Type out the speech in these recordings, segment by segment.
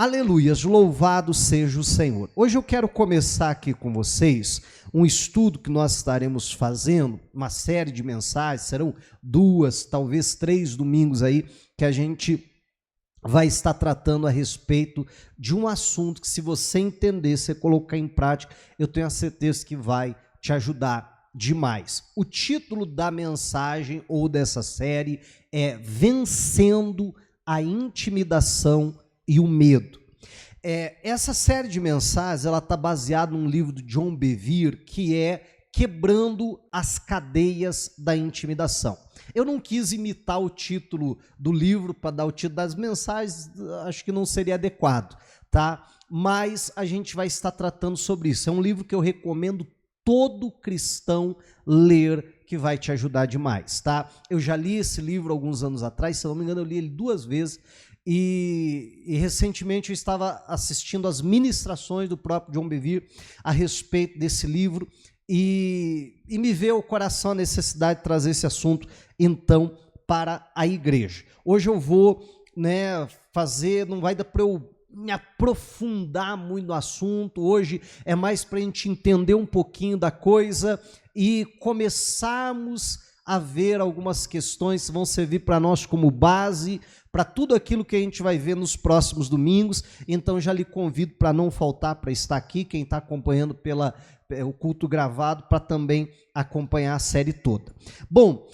Aleluias, louvado seja o Senhor. Hoje eu quero começar aqui com vocês um estudo que nós estaremos fazendo, uma série de mensagens, serão 2, talvez 3 domingos aí, que a gente vai estar tratando a respeito de um assunto que, se você entender, você colocar em prática, eu tenho a certeza que vai te ajudar demais. O título da mensagem ou dessa série é Vencendo a Intimidação e o Medo. Essa série de mensagens ela está baseada num livro de John Bevere, que é Quebrando as Cadeias da Intimidação. Eu não quis imitar o título do livro para dar o título das mensagens, acho que não seria adequado, tá? Mas a gente vai estar tratando sobre isso. É um livro que eu recomendo todo cristão ler, que vai te ajudar demais, tá? Eu já li esse livro alguns anos atrás, se eu não me engano eu li ele 2 vezes, e recentemente eu estava assistindo as ministrações do próprio John Bevere a respeito desse livro, e me veio ao coração a necessidade de trazer esse assunto, então, para a igreja. Hoje eu vou, fazer, não vai dar para eu me aprofundar muito no assunto, hoje é mais para a gente entender um pouquinho da coisa e começarmos a ver algumas questões que vão servir para nós como base, para tudo aquilo que a gente vai ver nos próximos domingos. Então já lhe convido para não faltar, para estar aqui, quem está acompanhando o culto gravado, para também acompanhar a série toda. Bom,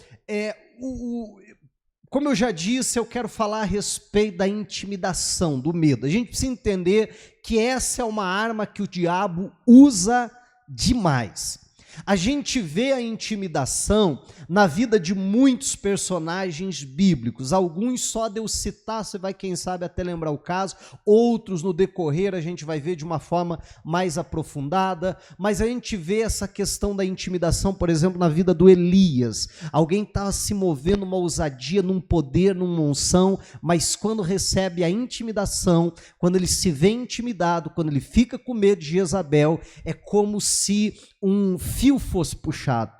como eu já disse, eu quero falar a respeito da intimidação, do medo. A gente precisa entender que essa é uma arma que o diabo usa demais. A gente vê a intimidação na vida de muitos personagens bíblicos. Alguns só de eu citar, você vai, quem sabe, até lembrar o caso. Outros, no decorrer, a gente vai ver de uma forma mais aprofundada. Mas a gente vê essa questão da intimidação, por exemplo, na vida do Elias. Alguém estava se movendo numa ousadia, num poder, numa unção, mas quando recebe a intimidação, quando ele se vê intimidado, quando ele fica com medo de Jezabel, é como se um fio fosse puxado.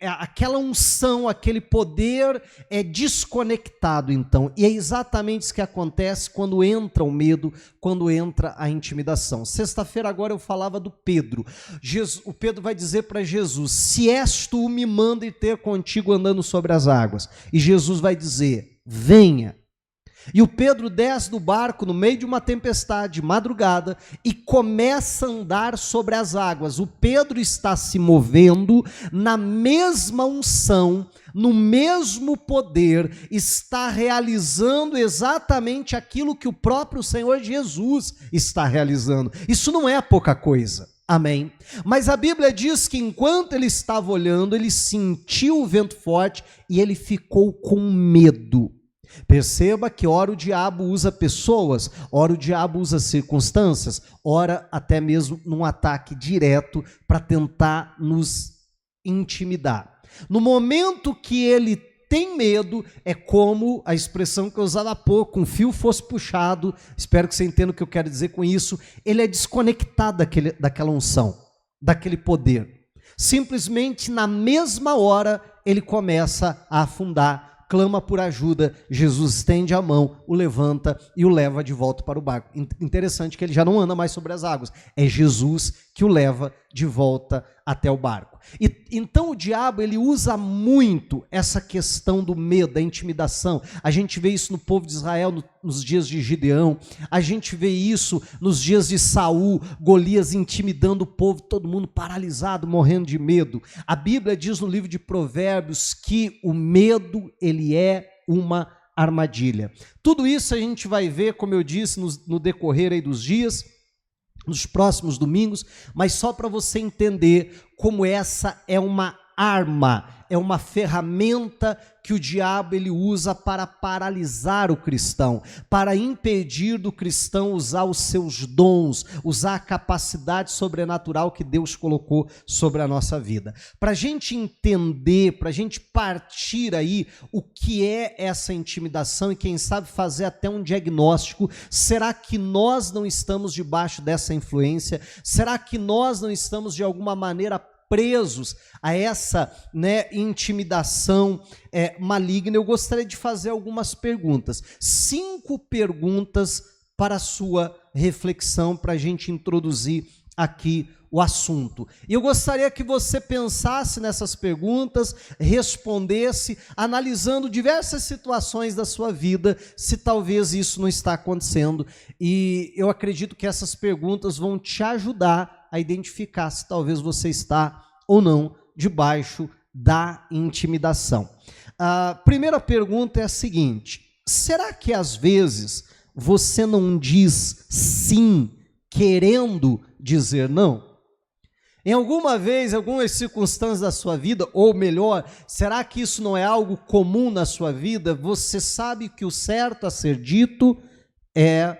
Aquela unção, aquele poder é desconectado, então. E é exatamente isso que acontece quando entra o medo, quando entra a intimidação. Sexta-feira agora eu falava do Pedro. O Pedro vai dizer para Jesus: se és tu, me manda ir ter contigo andando sobre as águas. E Jesus vai dizer: venha. E o Pedro desce do barco no meio de uma tempestade, de madrugada, e começa a andar sobre as águas. O Pedro está se movendo na mesma unção, no mesmo poder, está realizando exatamente aquilo que o próprio Senhor Jesus está realizando. Isso não é pouca coisa. Amém? Mas a Bíblia diz que enquanto ele estava olhando, ele sentiu o vento forte e ele ficou com medo. Perceba que ora o diabo usa pessoas, ora o diabo usa circunstâncias, ora até mesmo num ataque direto para tentar nos intimidar. No momento que ele tem medo, é como a expressão que eu usava há pouco, um fio fosse puxado, espero que você entenda o que eu quero dizer com isso, ele é desconectado daquela unção, daquele poder. Simplesmente na mesma hora ele começa a afundar, clama por ajuda, Jesus estende a mão, o levanta e o leva de volta para o barco. Interessante que ele já não anda mais sobre as águas, é Jesus que o leva de volta até o barco. Então o diabo ele usa muito essa questão do medo, da intimidação. A gente vê isso no povo de Israel nos dias de Gideão, a gente vê isso nos dias de Saul, Golias intimidando o povo, todo mundo paralisado, morrendo de medo. A Bíblia diz no livro de Provérbios que o medo ele é uma armadilha. Tudo isso a gente vai ver, como eu disse, no decorrer aí dos dias, nos próximos domingos, mas só para você entender como essa é uma arma, é uma ferramenta que o diabo ele usa para paralisar o cristão, para impedir do cristão usar os seus dons, usar a capacidade sobrenatural que Deus colocou sobre a nossa vida. Para a gente entender, para a gente partir aí o que é essa intimidação e quem sabe fazer até um diagnóstico, será que nós não estamos debaixo dessa influência? Será que nós não estamos de alguma maneira presos a essa intimidação maligna? Eu gostaria de fazer algumas perguntas. 5 perguntas para a sua reflexão, para a gente introduzir aqui o assunto. E eu gostaria que você pensasse nessas perguntas, respondesse, analisando diversas situações da sua vida, se talvez isso não está acontecendo. E eu acredito que essas perguntas vão te ajudar a identificar se talvez você está ou não debaixo da intimidação. A primeira pergunta é a seguinte: será que às vezes você não diz sim querendo dizer não? Em alguma vez, em algumas circunstâncias da sua vida, ou melhor, será que isso não é algo comum na sua vida? Você sabe que o certo a ser dito é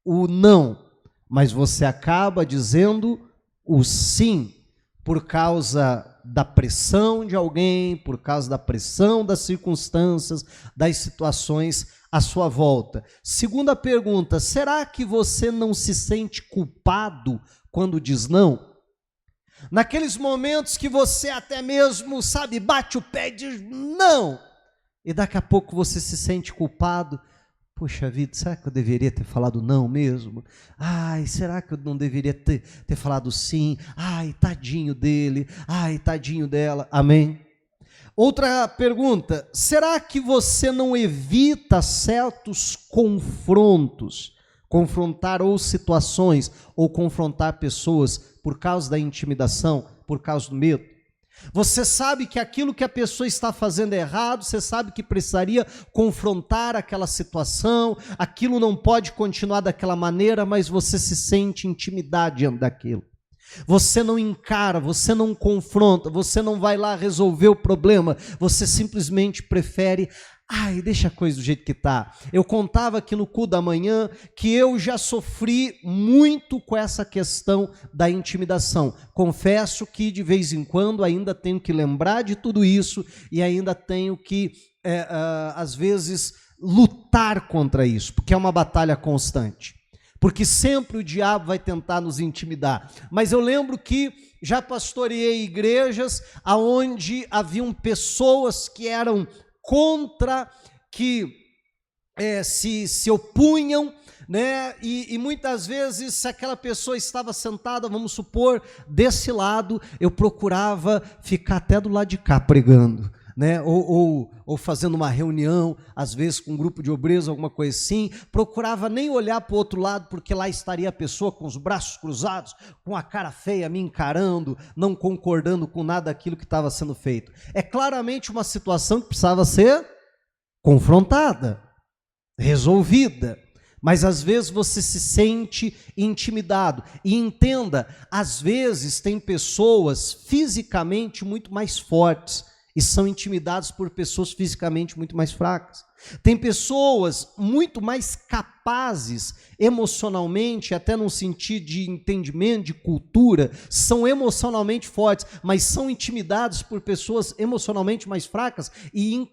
o não, mas você acaba dizendo o sim por causa da pressão de alguém, por causa da pressão das circunstâncias, das situações à sua volta. Segunda pergunta: será que você não se sente culpado quando diz não? Naqueles momentos que você até mesmo, sabe, bate o pé e diz não, e daqui a pouco você se sente culpado. Poxa vida, será que eu deveria ter falado não mesmo? Ai, será que eu não deveria ter falado sim? Ai, tadinho dele, ai, tadinho dela. Amém? Outra pergunta: será que você não evita certos confrontos? Confrontar ou situações, ou confrontar pessoas por causa da intimidação, por causa do medo? Você sabe que aquilo que a pessoa está fazendo é errado, você sabe que precisaria confrontar aquela situação, aquilo não pode continuar daquela maneira, mas você se sente intimidado diante daquilo. Você não encara, você não confronta, você não vai lá resolver o problema, você simplesmente prefere: ai, deixa a coisa do jeito que está. Eu contava aqui no culto da manhã que eu já sofri muito com essa questão da intimidação. Confesso que de vez em quando ainda tenho que lembrar de tudo isso e ainda tenho que, às vezes, lutar contra isso, porque é uma batalha constante. Porque sempre o diabo vai tentar nos intimidar. Mas eu lembro que já pastoreei igrejas onde haviam pessoas que eram contra, que se opunham, né? E muitas vezes, se aquela pessoa estava sentada, vamos supor, desse lado, eu procurava ficar até do lado de cá pregando, né? Ou fazendo uma reunião, às vezes com um grupo de obreiros, alguma coisa assim, procurava nem olhar para o outro lado, porque lá estaria a pessoa com os braços cruzados, com a cara feia, me encarando, não concordando com nada daquilo que estava sendo feito. É claramente uma situação que precisava ser confrontada, resolvida, mas às vezes você se sente intimidado. E entenda, às vezes tem pessoas fisicamente muito mais fortes, e são intimidados por pessoas fisicamente muito mais fracas. Tem pessoas muito mais capazes emocionalmente, até num sentido de entendimento, de cultura, são emocionalmente fortes, mas são intimidados por pessoas emocionalmente mais fracas e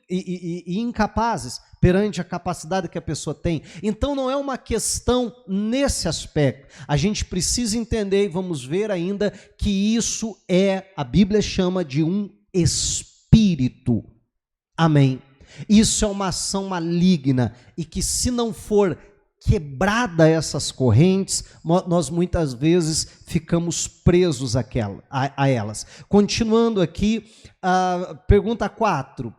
incapazes perante a capacidade que a pessoa tem. Então não é uma questão nesse aspecto. A gente precisa entender, e vamos ver ainda, que isso a Bíblia chama de um espírito. Amém? Isso é uma ação maligna e que, se não for quebrada essas correntes, nós muitas vezes ficamos presos a elas. Continuando aqui, pergunta 4.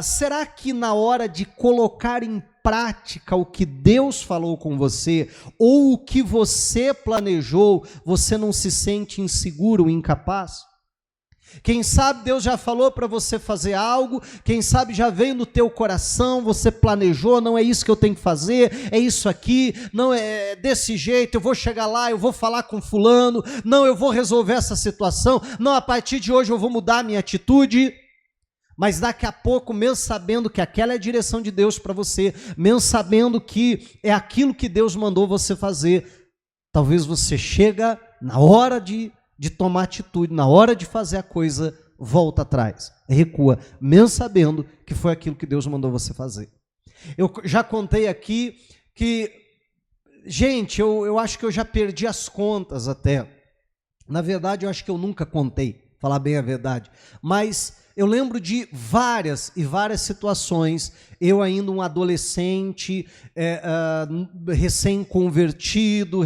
Será que na hora de colocar em prática o que Deus falou com você, ou o que você planejou, você não se sente inseguro, incapaz? Quem sabe Deus já falou para você fazer algo, quem sabe já veio no teu coração, você planejou, não é isso que eu tenho que fazer, é isso aqui, não é desse jeito, eu vou chegar lá, eu vou falar com fulano, não, eu vou resolver essa situação, não, a partir de hoje eu vou mudar a minha atitude. Mas daqui a pouco, mesmo sabendo que aquela é a direção de Deus para você, mesmo sabendo que é aquilo que Deus mandou você fazer, talvez você chega na hora de tomar atitude, na hora de fazer a coisa, volta atrás, recua, mesmo sabendo que foi aquilo que Deus mandou você fazer. Eu já contei aqui que, gente, eu acho que eu já perdi as contas até. Na verdade, eu acho que eu nunca contei, falar bem a verdade. Mas eu lembro de várias e várias situações, eu ainda um adolescente, recém-convertido,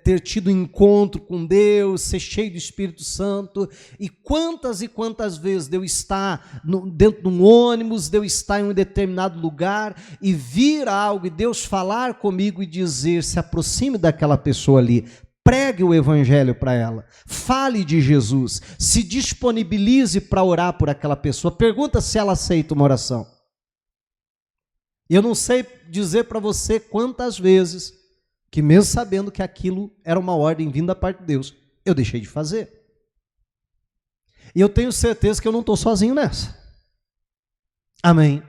ter tido encontro com Deus, ser cheio do Espírito Santo, e quantas vezes de eu estar dentro de um ônibus, de eu estar em um determinado lugar, e vir algo, e Deus falar comigo e dizer, se aproxime daquela pessoa ali, pregue o evangelho para ela, fale de Jesus, se disponibilize para orar por aquela pessoa, pergunta se ela aceita uma oração. Eu não sei dizer para você quantas vezes, que mesmo sabendo que aquilo era uma ordem vinda da parte de Deus, eu deixei de fazer. E eu tenho certeza que eu não estou sozinho nessa. Amém.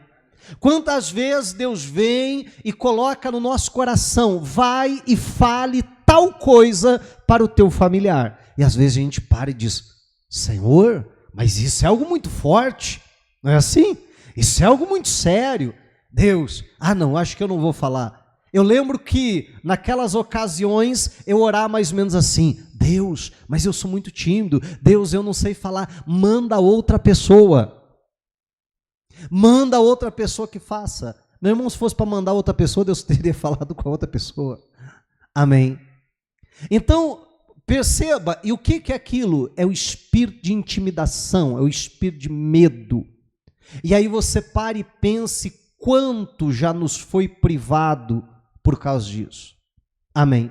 Quantas vezes Deus vem e coloca no nosso coração, vai e fale tal coisa para o teu familiar. E às vezes a gente para e diz, Senhor, mas isso é algo muito forte, não é assim? Isso é algo muito sério. Deus, não, acho que eu não vou falar. Eu lembro que naquelas ocasiões eu orar mais ou menos assim, Deus, mas eu sou muito tímido, Deus, eu não sei falar, manda outra pessoa. Manda outra pessoa que faça. Meu irmão, se fosse para mandar outra pessoa, Deus teria falado com a outra pessoa. Amém. Então, perceba, e o que é aquilo? É o espírito de intimidação, é o espírito de medo. E aí você pare e pense quanto já nos foi privado por causa disso. Amém.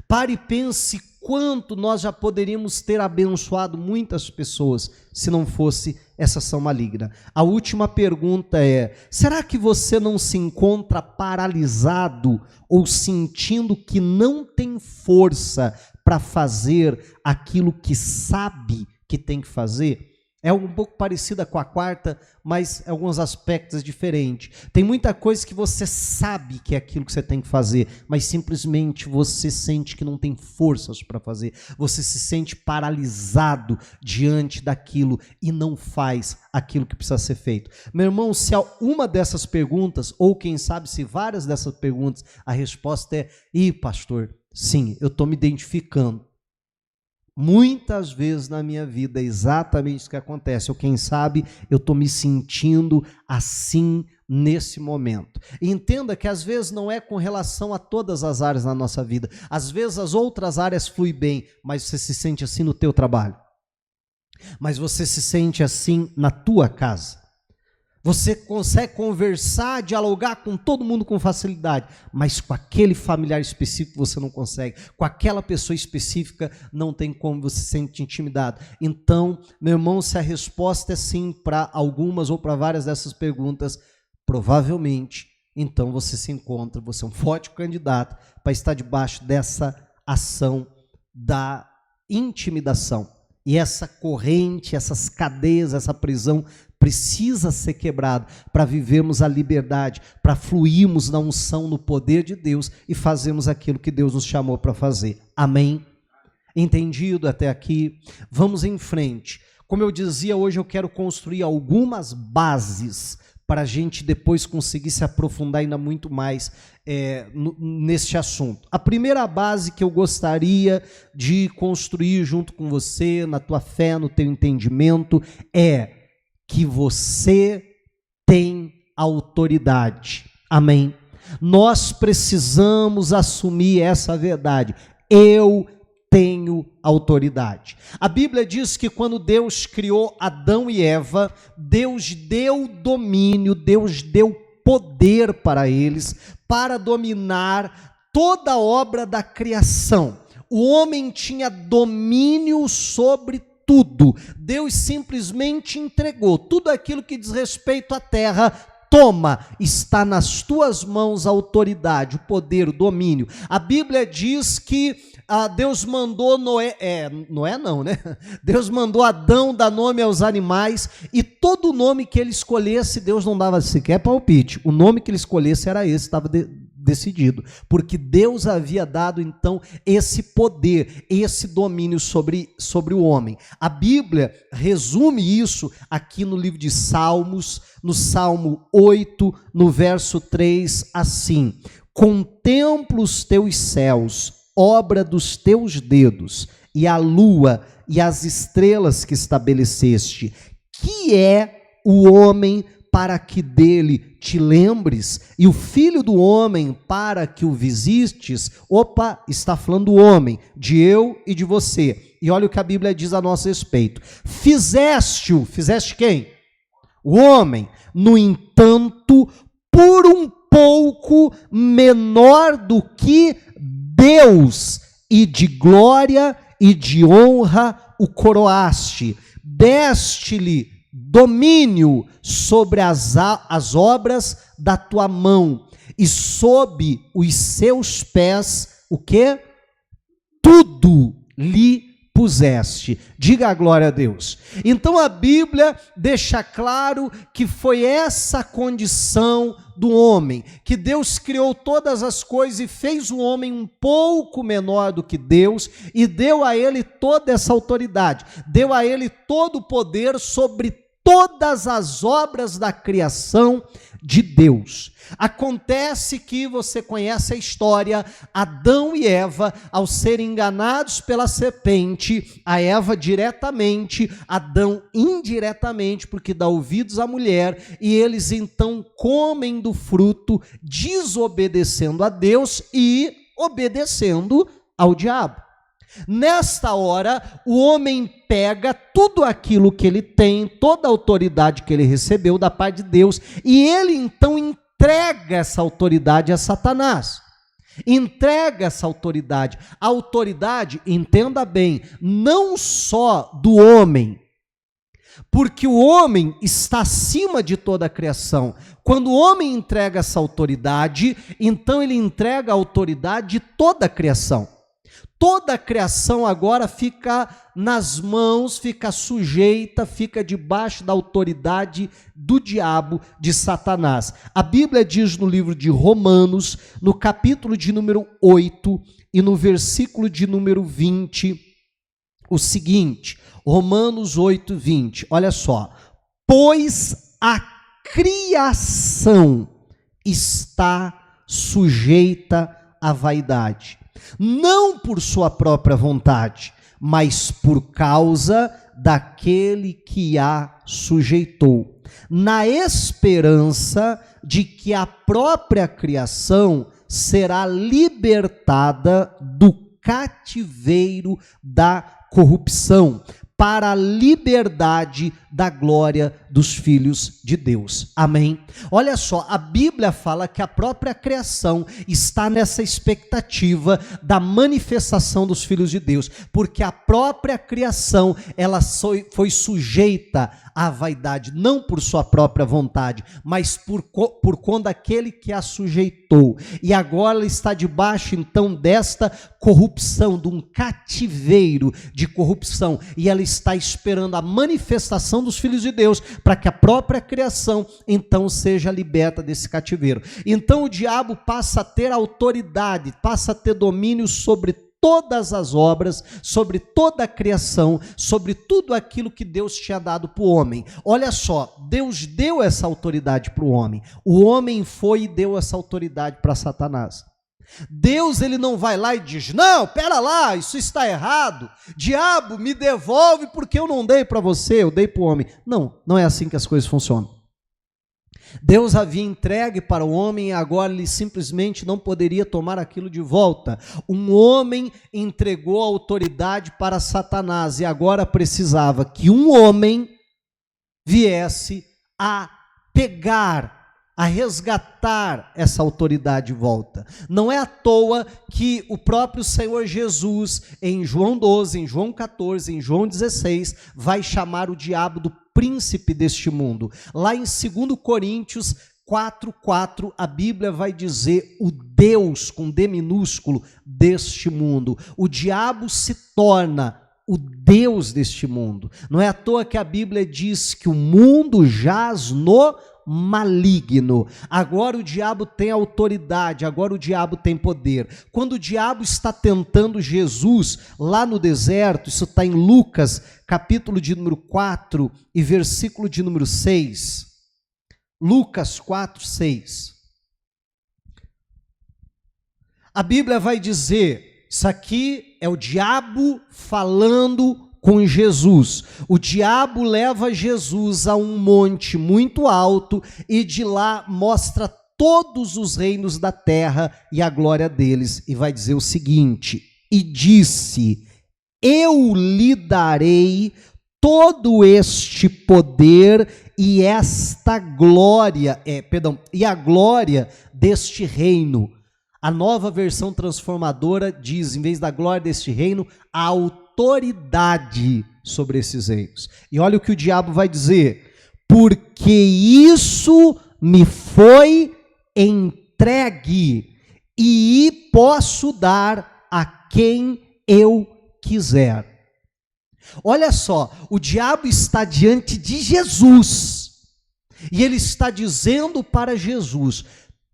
Pare e pense quanto nós já poderíamos ter abençoado muitas pessoas se não fosse essa ação maligna. A última pergunta é, será que você não se encontra paralisado ou sentindo que não tem força para fazer aquilo que sabe que tem que fazer? É um pouco parecida com a quarta, mas em alguns aspectos diferentes. Tem muita coisa que você sabe que é aquilo que você tem que fazer, mas simplesmente você sente que não tem forças para fazer. Você se sente paralisado diante daquilo e não faz aquilo que precisa ser feito. Meu irmão, se uma dessas perguntas, ou quem sabe se várias dessas perguntas, a resposta é, pastor, sim, eu estou me identificando. Muitas vezes na minha vida é exatamente isso que acontece, ou quem sabe eu estou me sentindo assim nesse momento. E entenda que às vezes não é com relação a todas as áreas da nossa vida, às vezes as outras áreas fluem bem, mas você se sente assim no teu trabalho, mas você se sente assim na tua casa. Você consegue conversar, dialogar com todo mundo com facilidade, mas com aquele familiar específico você não consegue, com aquela pessoa específica não tem como, você se sente intimidado. Então, meu irmão, se a resposta é sim para algumas ou para várias dessas perguntas, provavelmente, então você se encontra, você é um forte candidato para estar debaixo dessa ação da intimidação. E essa corrente, essas cadeias, essa prisão precisa ser quebrada para vivermos a liberdade, para fluirmos na unção, no poder de Deus e fazermos aquilo que Deus nos chamou para fazer. Amém? Entendido até aqui? Vamos em frente. Como eu dizia, hoje eu quero construir algumas bases para a gente depois conseguir se aprofundar ainda muito mais neste assunto. A primeira base que eu gostaria de construir junto com você, na tua fé, no teu entendimento, é que você tem autoridade. Amém? Nós precisamos assumir essa verdade. Eu tenho autoridade. A Bíblia diz que quando Deus criou Adão e Eva, Deus deu domínio, Deus deu poder para eles, para dominar toda a obra da criação. O homem tinha domínio sobre tudo. Deus simplesmente entregou tudo aquilo que diz respeito à terra. Toma, está nas tuas mãos a autoridade, o poder, o domínio. A Bíblia diz que Deus mandou Deus mandou Adão dar nome aos animais, e todo nome que ele escolhesse, Deus não dava sequer palpite. O nome que ele escolhesse era esse, estava decidido, porque Deus havia dado então esse poder, esse domínio sobre o homem. A Bíblia resume isso aqui no livro de Salmos, no Salmo 8, no verso 3, assim: contemplo os teus céus, obra dos teus dedos, e a lua e as estrelas que estabeleceste. Que é o homem para que dele te lembres, e o filho do homem para que o visites? Opa, está falando do homem, de eu e de você. E olha o que a Bíblia diz a nosso respeito. Fizeste-o, fizeste quem? O homem. No entanto, por um pouco menor do que Deus, e de glória e de honra o coroaste. Deste-lhe domínio sobre as obras da tua mão, e sob os seus pés, o quê? Tudo lhe puseste. Diga a glória a Deus. Então a Bíblia deixa claro que foi essa condição do homem, que Deus criou todas as coisas e fez o homem um pouco menor do que Deus, e deu a ele toda essa autoridade, deu a ele todo o poder sobre todas as obras da criação de Deus. Acontece que você conhece a história, Adão e Eva, ao serem enganados pela serpente, a Eva diretamente, Adão indiretamente, porque dá ouvidos à mulher, e eles então comem do fruto, desobedecendo a Deus e obedecendo ao diabo. Nesta hora, o homem pega tudo aquilo que ele tem, toda a autoridade que ele recebeu da parte de Deus, e ele então entrega essa autoridade a Satanás. Entrega essa autoridade. A autoridade, entenda bem, não só do homem, porque o homem está acima de toda a criação. Quando o homem entrega essa autoridade, então ele entrega a autoridade de toda a criação. Toda a criação agora fica nas mãos, fica sujeita, fica debaixo da autoridade do diabo, de Satanás. A Bíblia diz no livro de Romanos, no capítulo de número 8 e no versículo de número 20, o seguinte, Romanos 8, 20, olha só. Pois a criação está sujeita à vaidade, não por sua própria vontade, mas por causa daquele que a sujeitou, na esperança de que a própria criação será libertada do cativeiro da corrupção, para a liberdade da glória dos filhos de Deus. Amém? Olha só, a Bíblia fala que a própria criação está nessa expectativa da manifestação dos filhos de Deus, porque a própria criação, ela foi sujeita à vaidade, não por sua própria vontade, mas por conta daquele que a sujeitou. E agora ela está debaixo, então, desta corrupção, de um cativeiro de corrupção, e ela está esperando a manifestação dos filhos de Deus, para que a própria criação, então, seja liberta desse cativeiro. Então o diabo passa a ter autoridade, passa a ter domínio sobre todas as obras, sobre toda a criação, sobre tudo aquilo que Deus tinha dado para o homem. Olha só, Deus deu essa autoridade para o homem foi e deu essa autoridade para Satanás. Deus, ele não vai lá e diz, não, pera lá, isso está errado, diabo, me devolve porque eu não dei para você, eu dei para o homem. Não, não é assim que as coisas funcionam. Deus havia entregue para o homem e agora ele simplesmente não poderia tomar aquilo de volta. Um homem entregou a autoridade para Satanás e agora precisava que um homem viesse a pegar, a resgatar essa autoridade de volta. Não é à toa que o próprio Senhor Jesus, em João 12, em João 14, em João 16, vai chamar o diabo do príncipe deste mundo. Lá em 2 Coríntios 4:4, a Bíblia vai dizer o Deus, com D minúsculo, deste mundo. O diabo se torna o Deus deste mundo. Não é à toa que a Bíblia diz que o mundo jaz no maligno. Agora o diabo tem autoridade, agora o diabo tem poder. Quando o diabo está tentando Jesus lá no deserto, isso está em Lucas, capítulo de número 4 e versículo de número 6. Lucas 4, 6. A Bíblia vai dizer, Isso aqui é o diabo falando com Jesus. O diabo leva Jesus a um monte muito alto e de lá mostra todos os reinos da terra e a glória deles. E vai dizer o seguinte: e disse: eu lhe darei todo este poder e esta glória, e a glória deste reino. A Nova Versão Transformadora diz, em vez da glória deste reino, a autoridade sobre esses reinos. E olha o que o diabo vai dizer: porque isso me foi entregue e posso dar a quem eu quiser. Olha só, o diabo está diante de Jesus e ele está dizendo para Jesus: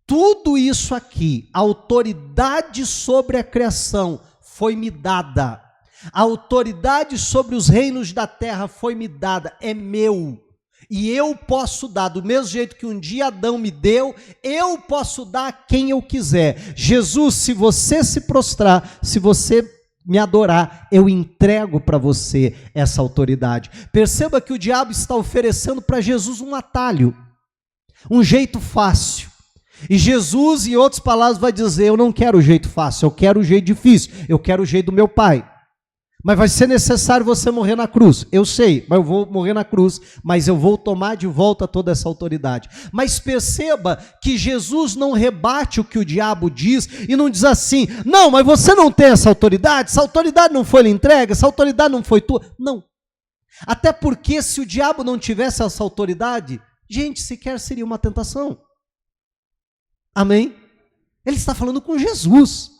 tudo isso aqui, a autoridade sobre a criação foi me dada, a autoridade sobre os reinos da terra foi me dada, é meu, e eu posso dar, do mesmo jeito que um dia Adão me deu, eu posso dar a quem eu quiser. Jesus, se você se prostrar, se você me adorar, eu entrego para você essa autoridade. Perceba que o diabo está oferecendo para Jesus um atalho, um jeito fácil. E Jesus, em outras palavras, vai dizer: eu não quero o jeito fácil, eu quero o jeito difícil, eu quero o jeito do meu pai. Mas vai ser necessário você morrer na cruz. Eu sei, mas eu vou morrer na cruz, mas eu vou tomar de volta toda essa autoridade. Mas perceba que Jesus não rebate o que o diabo diz e não diz assim: não, mas você não tem essa autoridade não foi lhe entregue, essa autoridade não foi tua. Não. Até porque se o diabo não tivesse essa autoridade, gente, sequer seria uma tentação. Amém? Ele está falando com Jesus.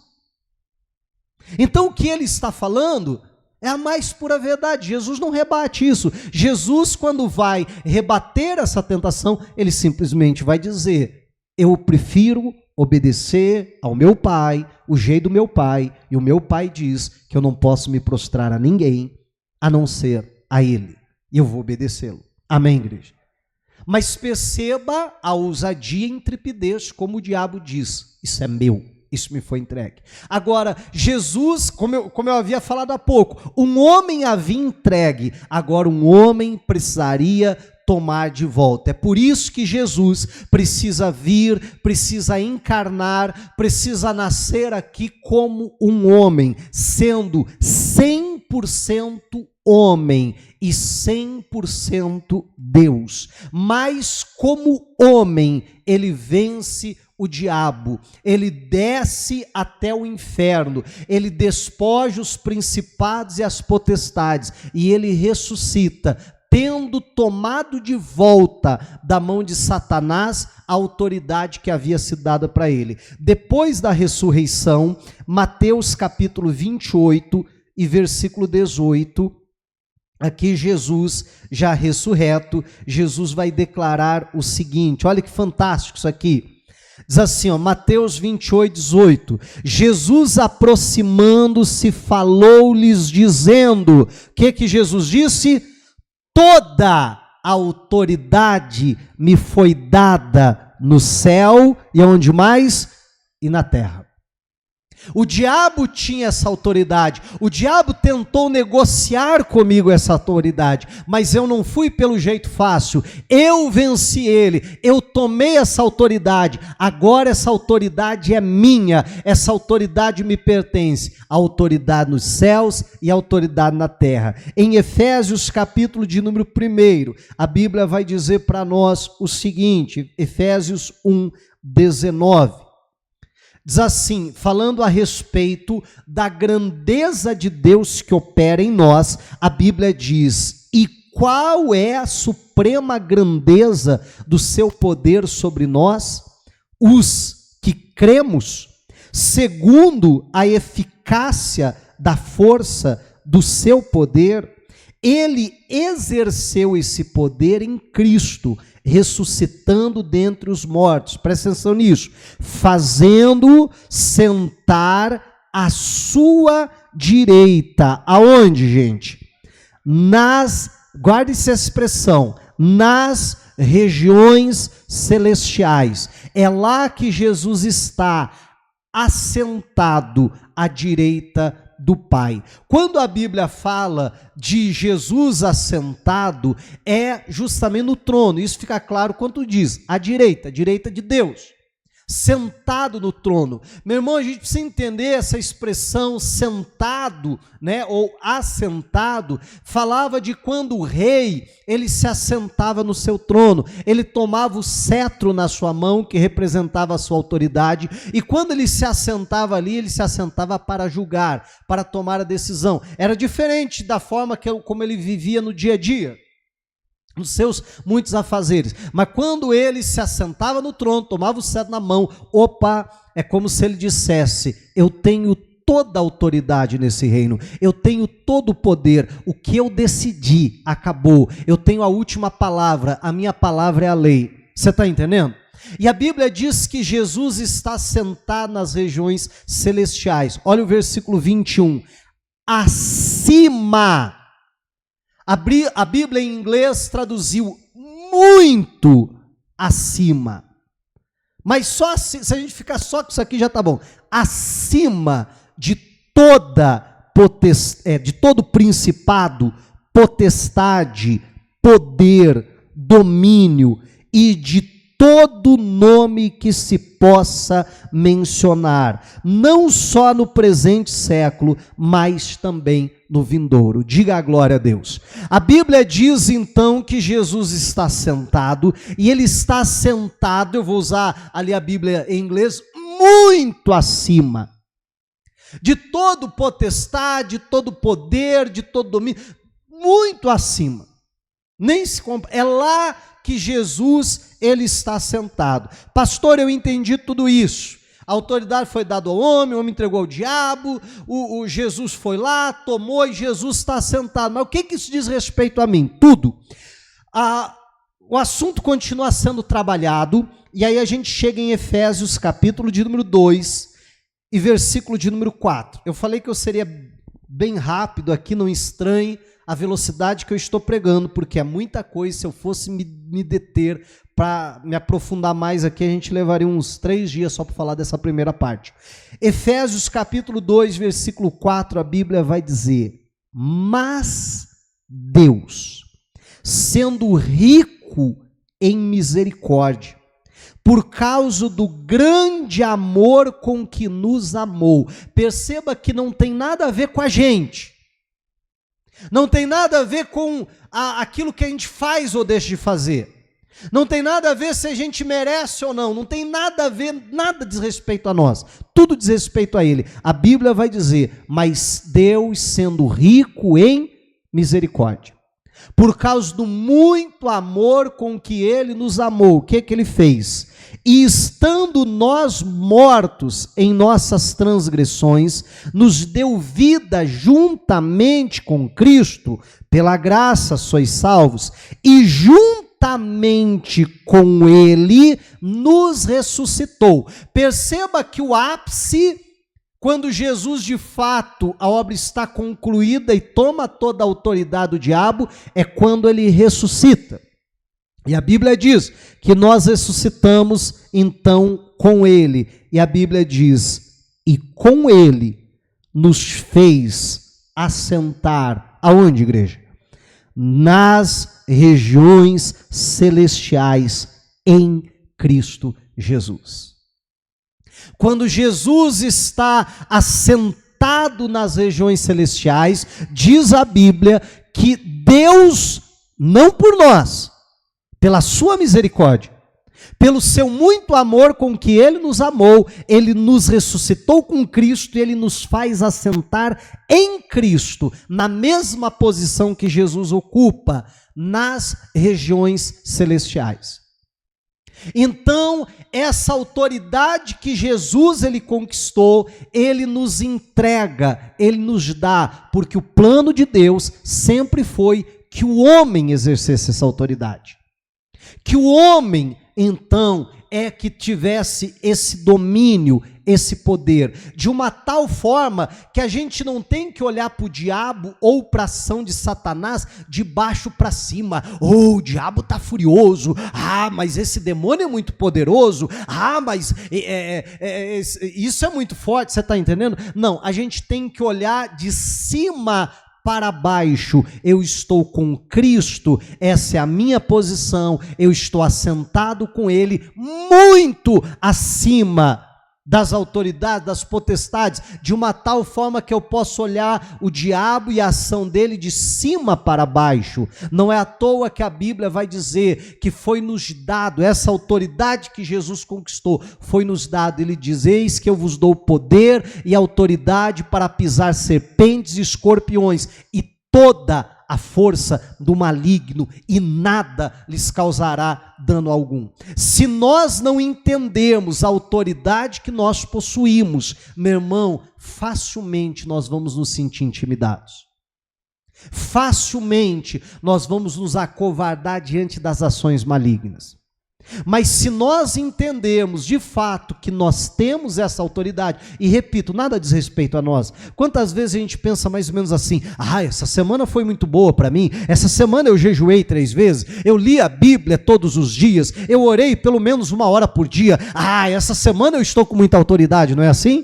Então o que ele está falando é a mais pura verdade. Jesus não rebate isso. Jesus, quando vai rebater essa tentação, ele simplesmente vai dizer: eu prefiro obedecer ao meu pai, o jeito do meu pai, e o meu pai diz que eu não posso me prostrar a ninguém, a não ser a ele, e eu vou obedecê-lo. Amém, igreja? Mas perceba a ousadia e intrepidez, como o diabo diz: isso é meu, isso me foi entregue. Agora, Jesus, como eu havia falado há pouco, um homem havia entregue, agora um homem precisaria tomar de volta. É por isso que Jesus precisa vir, precisa encarnar, precisa nascer aqui como um homem, sendo 100% homem e 100% Deus. Mas como homem, ele vence o diabo, ele desce até o inferno, ele despoja os principados e as potestades, e ele ressuscita, tendo tomado de volta da mão de Satanás a autoridade que havia sido dada para ele. Depois da ressurreição, Mateus capítulo 28 e versículo 18, aqui Jesus, já ressurreto, Jesus vai declarar o seguinte, olha que fantástico isso aqui. Diz assim, Mateus 28, 18, Jesus aproximando-se falou-lhes dizendo, o que Jesus disse? Toda a autoridade me foi dada no céu e onde mais? E na terra. O diabo tinha essa autoridade, o diabo tentou negociar comigo essa autoridade, mas eu não fui pelo jeito fácil, eu venci ele, eu tomei essa autoridade, agora essa autoridade é minha, essa autoridade me pertence, a autoridade nos céus e a autoridade na terra. Em Efésios capítulo de número 1, a Bíblia vai dizer para nós o seguinte, Efésios 1, 19, diz assim, falando a respeito da grandeza de Deus que opera em nós, a Bíblia diz, e qual é a suprema grandeza do seu poder sobre nós? Os que cremos, segundo a eficácia da força do seu poder, ele exerceu esse poder em Cristo, ressuscitando dentre os mortos, presta atenção nisso, fazendo sentar à sua direita, aonde, gente? Guarde-se essa expressão, nas regiões celestiais, é lá que Jesus está, assentado à direita do Pai. Quando a Bíblia fala de Jesus assentado, é justamente no trono. Isso fica claro quando diz a direita de Deus. Sentado no trono. Meu irmão, a gente precisa entender essa expressão sentado, né, ou assentado, falava de quando o rei, ele se assentava no seu trono, ele tomava o cetro na sua mão, que representava a sua autoridade, e quando ele se assentava ali, ele se assentava para julgar, para tomar a decisão. Era diferente da forma como ele vivia no dia a dia, nos seus muitos afazeres, mas quando ele se assentava no trono, tomava o cetro na mão, é como se ele dissesse: eu tenho toda a autoridade nesse reino, eu tenho todo o poder, o que eu decidi, acabou, eu tenho a última palavra, a minha palavra é a lei. Você está entendendo? E a Bíblia diz que Jesus está sentado nas regiões celestiais. Olha o versículo 21, acima. A Bíblia em inglês traduziu muito acima. Mas só assim, se a gente ficar só com isso aqui já está bom. Acima de de todo principado, potestade, poder, domínio e de todo nome que se possa mencionar, não só no presente século, mas também no vindouro. Diga a glória a Deus. A Bíblia diz então que Jesus está sentado, e ele está sentado, eu vou usar ali a Bíblia em inglês, muito acima de todo potestade, de todo poder, de todo domínio, muito acima. Nem se compara. É lá que Jesus, ele está sentado. Pastor, eu entendi tudo isso. A autoridade foi dada ao homem, o homem entregou ao diabo, o Jesus foi lá, tomou, e Jesus está sentado. Mas o que isso diz respeito a mim? Tudo. O assunto continua sendo trabalhado, e aí a gente chega em Efésios, capítulo de número 2, e versículo de número 4. Eu falei que eu seria bem rápido aqui, não estranhe a velocidade que eu estou pregando, porque é muita coisa. Se eu fosse me deter para me aprofundar mais aqui, a gente levaria uns 3 dias só para falar dessa primeira parte. Efésios capítulo 2, versículo 4, a Bíblia vai dizer: mas Deus, sendo rico em misericórdia, por causa do grande amor com que nos amou. Perceba que não tem nada a ver com a gente. Não tem nada a ver com aquilo que a gente faz ou deixa de fazer. Não tem nada a ver se a gente merece ou não. Não tem nada a ver, nada diz respeito a nós. Tudo diz respeito a Ele. A Bíblia vai dizer: mas Deus, sendo rico em misericórdia, por causa do muito amor com que Ele nos amou, o que Ele fez? E estando nós mortos em nossas transgressões, nos deu vida juntamente com Cristo, pela graça sois salvos, e juntamente com Ele nos ressuscitou. Perceba que o ápice, quando Jesus de fato, a obra está concluída e toma toda a autoridade do diabo, é quando Ele ressuscita. E a Bíblia diz que nós ressuscitamos então com Ele. E a Bíblia diz: e com Ele nos fez assentar, aonde, igreja? Nas regiões celestiais em Cristo Jesus. Quando Jesus está assentado nas regiões celestiais, diz a Bíblia que Deus, não por nós, pela sua misericórdia, pelo seu muito amor com que Ele nos amou, Ele nos ressuscitou com Cristo e Ele nos faz assentar em Cristo, na mesma posição que Jesus ocupa, nas regiões celestiais. Então, essa autoridade que Jesus ele conquistou, Ele nos entrega, Ele nos dá, porque o plano de Deus sempre foi que o homem exercesse essa autoridade. Que o homem então é que tivesse esse domínio, esse poder, de uma tal forma que a gente não tem que olhar para o diabo ou para a ação de Satanás de baixo para cima. O diabo está furioso, mas esse demônio é muito poderoso, mas isso é muito forte, você está entendendo? Não, a gente tem que olhar de cima para baixo. Eu estou com Cristo, essa é a minha posição, eu estou assentado com Ele, muito acima das autoridades, das potestades, de uma tal forma que eu posso olhar o diabo e a ação dele de cima para baixo. Não é à toa que a Bíblia vai dizer que foi nos dado, essa autoridade que Jesus conquistou, foi nos dado, ele diz, eis que eu vos dou poder e autoridade para pisar serpentes e escorpiões, e toda a força do maligno, e nada lhes causará dano algum. Se nós não entendermos a autoridade que nós possuímos, meu irmão, facilmente nós vamos nos sentir intimidados. Facilmente nós vamos nos acovardar diante das ações malignas. Mas se nós entendermos de fato que nós temos essa autoridade, e repito, nada diz respeito a nós, quantas vezes a gente pensa mais ou menos assim, essa semana foi muito boa para mim, essa semana eu jejuei 3 vezes, eu li a Bíblia todos os dias, eu orei pelo menos 1 hora por dia, essa semana eu estou com muita autoridade, não é assim?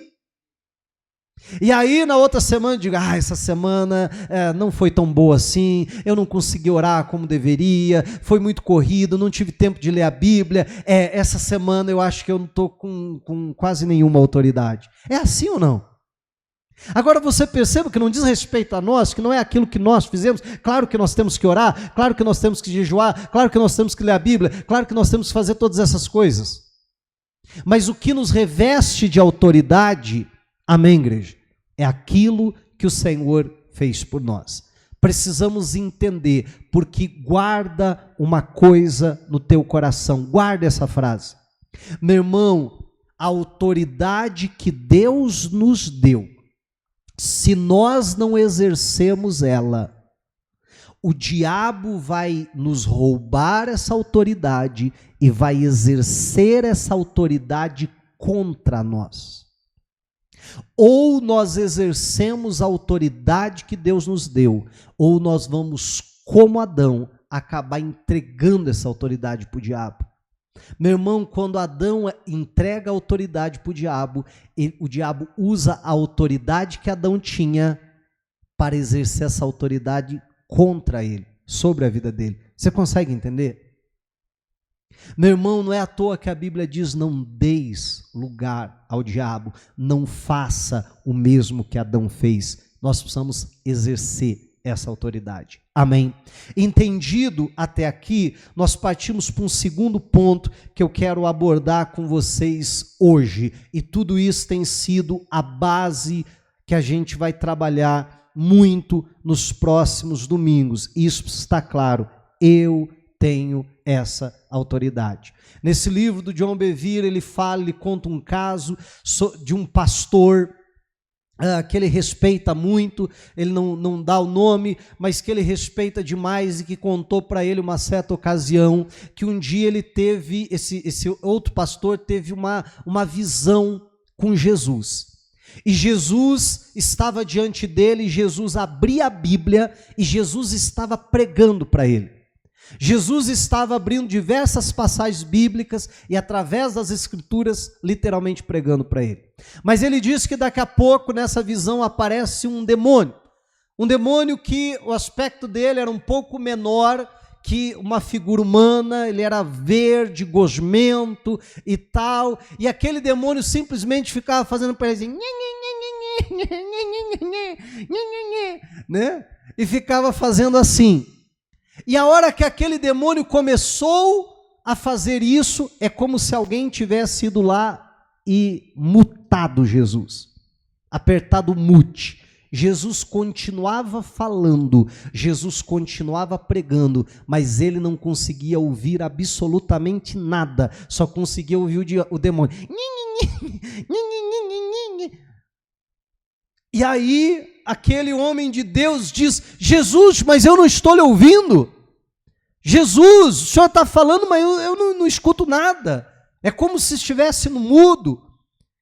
E aí na outra semana eu digo, essa semana não foi tão boa assim, eu não consegui orar como deveria, foi muito corrido, não tive tempo de ler a Bíblia, essa semana eu acho que eu não estou com quase nenhuma autoridade. É assim ou não? Agora você perceba que não diz respeito a nós, que não é aquilo que nós fizemos. Claro que nós temos que orar, claro que nós temos que jejuar, claro que nós temos que ler a Bíblia, claro que nós temos que fazer todas essas coisas. Mas o que nos reveste de autoridade, amém, igreja, é aquilo que o Senhor fez por nós. Precisamos entender, porque guarda uma coisa no teu coração, guarda essa frase. Meu irmão, a autoridade que Deus nos deu, se nós não exercemos ela, o diabo vai nos roubar essa autoridade e vai exercer essa autoridade contra nós. Ou nós exercemos a autoridade que Deus nos deu, ou nós vamos, como Adão, acabar entregando essa autoridade para o diabo. Meu irmão, quando Adão entrega a autoridade para o diabo usa a autoridade que Adão tinha para exercer essa autoridade contra ele, sobre a vida dele. Você consegue entender? Meu irmão, não é à toa que a Bíblia diz, não deis lugar ao diabo, não faça o mesmo que Adão fez. Nós precisamos exercer essa autoridade. Amém? Entendido até aqui, nós partimos para um segundo ponto que eu quero abordar com vocês hoje. E tudo isso tem sido a base que a gente vai trabalhar muito nos próximos domingos. Isso está claro. Eu tenho essa autoridade. Nesse livro do John Bevere, ele conta um caso de um pastor que ele respeita muito, ele não dá o nome, mas que ele respeita demais e que contou para ele uma certa ocasião, que um dia ele teve, esse outro pastor teve uma visão com Jesus. E Jesus estava diante dele, Jesus abria a Bíblia e Jesus estava pregando para ele. Jesus estava abrindo diversas passagens bíblicas e através das escrituras, literalmente pregando para ele. Mas ele disse que daqui a pouco nessa visão aparece um demônio que o aspecto dele era um pouco menor que uma figura humana, ele era verde, gosmento e tal, e aquele demônio simplesmente ficava fazendo para ele assim, né? E ficava fazendo assim. E a hora que aquele demônio começou a fazer isso, é como se alguém tivesse ido lá e mutado Jesus, apertado o mute. Jesus continuava falando, Jesus continuava pregando, mas ele não conseguia ouvir absolutamente nada, só conseguia ouvir o demônio. E aí, aquele homem de Deus diz, Jesus, mas eu não estou lhe ouvindo. Jesus, o senhor está falando, mas eu não escuto nada. É como se estivesse no mudo.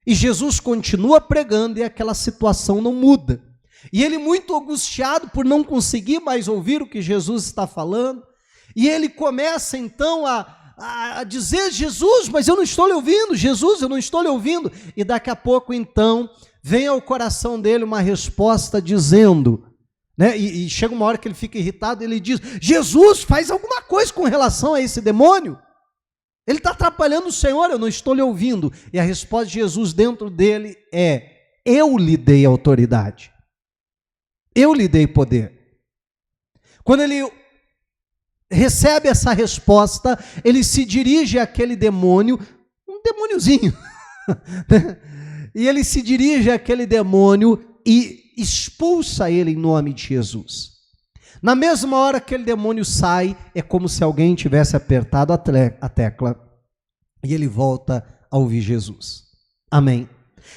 E Jesus continua pregando e aquela situação não muda. E ele muito angustiado por não conseguir mais ouvir o que Jesus está falando. E ele começa então a dizer, Jesus, mas eu não estou lhe ouvindo, Jesus, eu não estou lhe ouvindo. E daqui a pouco então vem ao coração dele uma resposta dizendo, né? E chega uma hora que ele fica irritado, ele diz, Jesus, faz alguma coisa com relação a esse demônio. Ele está atrapalhando o Senhor, eu não estou lhe ouvindo. E a resposta de Jesus dentro dele é, eu lhe dei autoridade. Eu lhe dei poder. Quando ele recebe essa resposta, ele se dirige àquele demônio, um demôniozinho, e ele se dirige àquele demônio e expulsa ele em nome de Jesus. Na mesma hora que aquele demônio sai, é como se alguém tivesse apertado a tecla e ele volta a ouvir Jesus. Amém.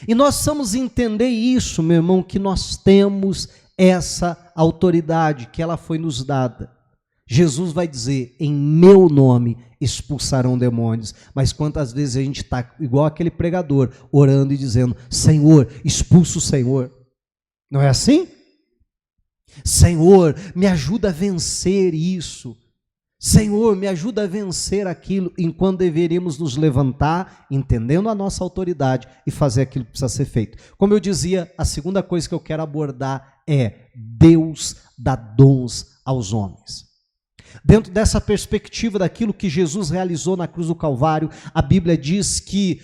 E nós precisamos entender isso, meu irmão, que nós temos essa autoridade, que ela foi nos dada. Jesus vai dizer, em meu nome expulsarão demônios, mas quantas vezes a gente está igual aquele pregador, orando e dizendo, Senhor, expulsa o Senhor. Não é assim? Senhor, me ajuda a vencer isso. Senhor, me ajuda a vencer aquilo, enquanto deveríamos nos levantar, entendendo a nossa autoridade e fazer aquilo que precisa ser feito. Como eu dizia, a segunda coisa que eu quero abordar é Deus dá dons aos homens. Dentro dessa perspectiva daquilo que Jesus realizou na cruz do Calvário, a Bíblia diz que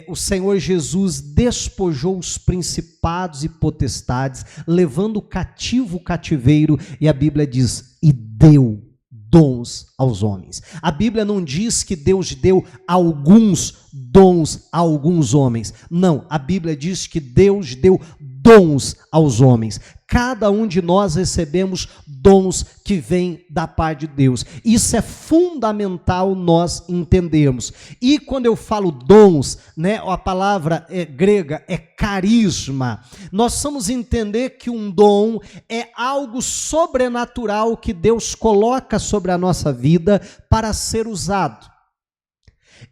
o Senhor Jesus despojou os principados e potestades, levando cativo o cativeiro, e a Bíblia diz, e deu dons aos homens. A Bíblia não diz que Deus deu alguns dons a alguns homens. Não, a Bíblia diz que Deus deu dons aos homens. Cada um de nós recebemos dons que vêm da parte de Deus. Isso é fundamental nós entendermos. E quando eu falo dons, né, a palavra grega é carisma. Nós precisamos entender que um dom é algo sobrenatural que Deus coloca sobre a nossa vida para ser usado.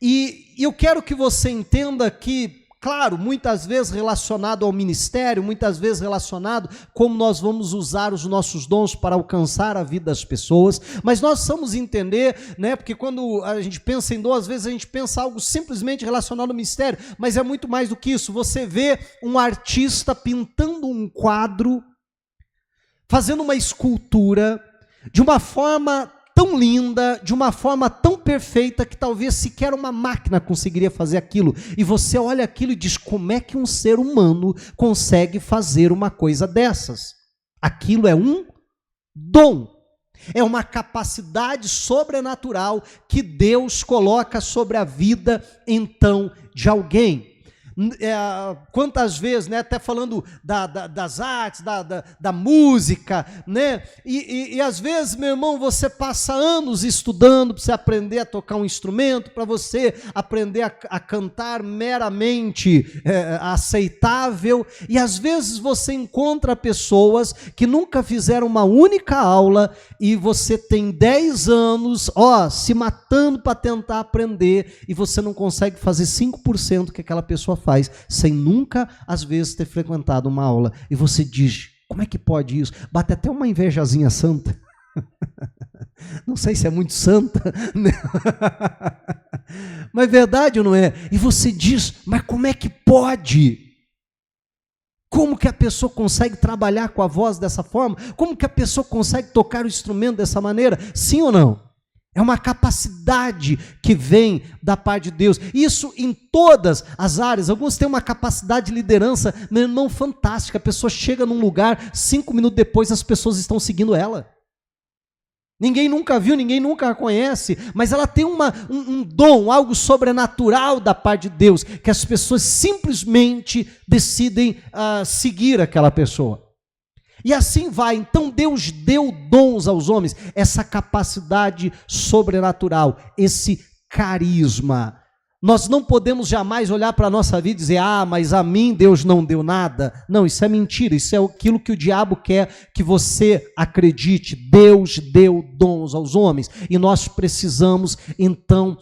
E eu quero que você entenda que, claro, muitas vezes relacionado ao ministério, muitas vezes relacionado como nós vamos usar os nossos dons para alcançar a vida das pessoas, mas nós precisamos entender, né, porque quando a gente pensa em dom, às vezes a gente pensa algo simplesmente relacionado ao ministério, mas é muito mais do que isso. Você vê um artista pintando um quadro, fazendo uma escultura, de uma forma tão linda, de uma forma tão perfeita, que talvez sequer uma máquina conseguiria fazer aquilo, e você olha aquilo e diz, como é que um ser humano consegue fazer uma coisa dessas? Aquilo é um dom, é uma capacidade sobrenatural que Deus coloca sobre a vida, então, de alguém. Quantas vezes, né, até falando das artes, da música, né, e às vezes, meu irmão, você passa anos estudando para você aprender a tocar um instrumento, para você aprender a cantar meramente aceitável, e às vezes você encontra pessoas que nunca fizeram uma única aula, e você tem 10 anos, se matando para tentar aprender, e você não consegue fazer 5% que aquela pessoa faz, sem nunca, às vezes, ter frequentado uma aula. E você diz, como é que pode isso? Bate até uma invejazinha santa. Não sei se é muito santa, né? Mas é verdade ou não é? E você diz, mas como é que pode? Como que a pessoa consegue trabalhar com a voz dessa forma? Como que a pessoa consegue tocar o instrumento dessa maneira? Sim ou não? É uma capacidade que vem da parte de Deus. Isso em todas as áreas. Alguns têm uma capacidade de liderança, meu irmão, fantástica. A pessoa chega num lugar, 5 minutos depois as pessoas estão seguindo ela. Ninguém nunca viu, ninguém nunca a conhece, mas ela tem um dom, algo sobrenatural da parte de Deus, que as pessoas simplesmente decidem seguir aquela pessoa. E assim vai. Então Deus deu dons aos homens, essa capacidade sobrenatural, esse carisma. Nós não podemos jamais olhar para a nossa vida e dizer, mas a mim Deus não deu nada. Não, isso é mentira, isso é aquilo que o diabo quer que você acredite. Deus deu dons aos homens e nós precisamos, então,